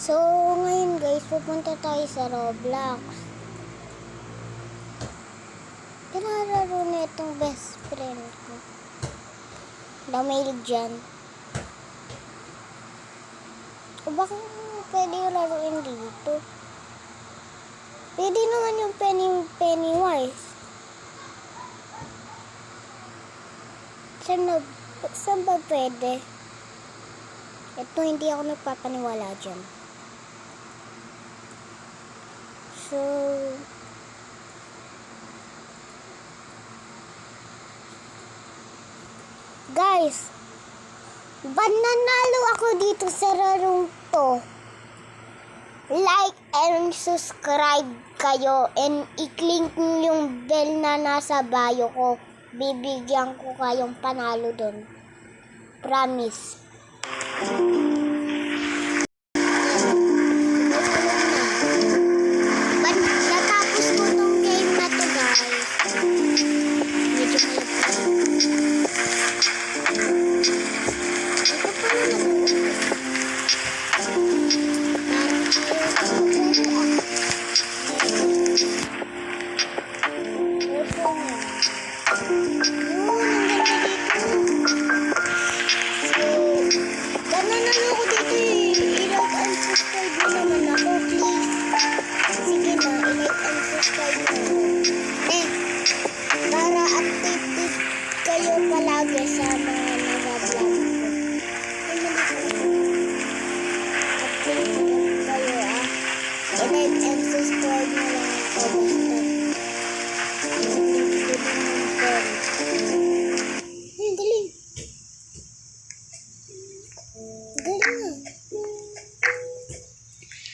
So, ngayon guys, pupunta tayo sa Roblox. Pinararo na itong best friend ko. Damalig dyan. O baka pwede yung laruin dito? Pwede naman yung Pennywise. Saan ba pwede? Ito, hindi ako nagpapaniwala dyan. So, guys, ba't nanalo ako dito sa larong to? Like and subscribe kayo and i-click yung bell na nasa bio ko. Bibigyan ko kayong panalo dun. Promise. Natapos ko tong game na to, guys. Medyo para updated kayo palagi sa mga nag-vlog ko. Updated kayo i-like and subscribe na lang ako basta. Ay, galing. Galing.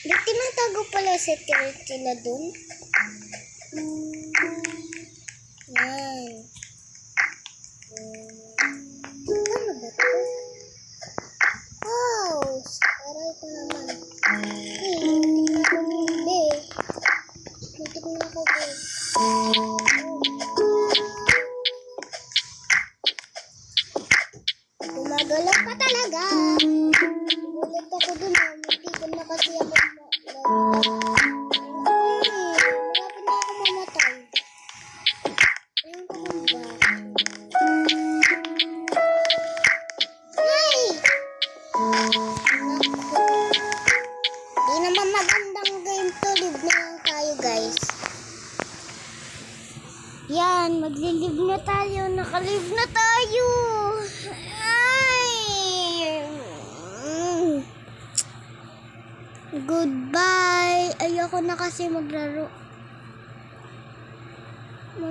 Ba't tinatago pala security na dun? Yan. Ano ba ito? Wow! Aray ko naman. Tingnan ko hindi. Tingnan ako ba? Gumagalaw pa talaga. Ulit ako dun. Tigil na kasi ako. Di naman magandang game to. Live na lang tayo, guys. Yan, maglilive na tayo. Nakalive na tayo. Ay. Goodbye. Ayoko na kasi maglaro.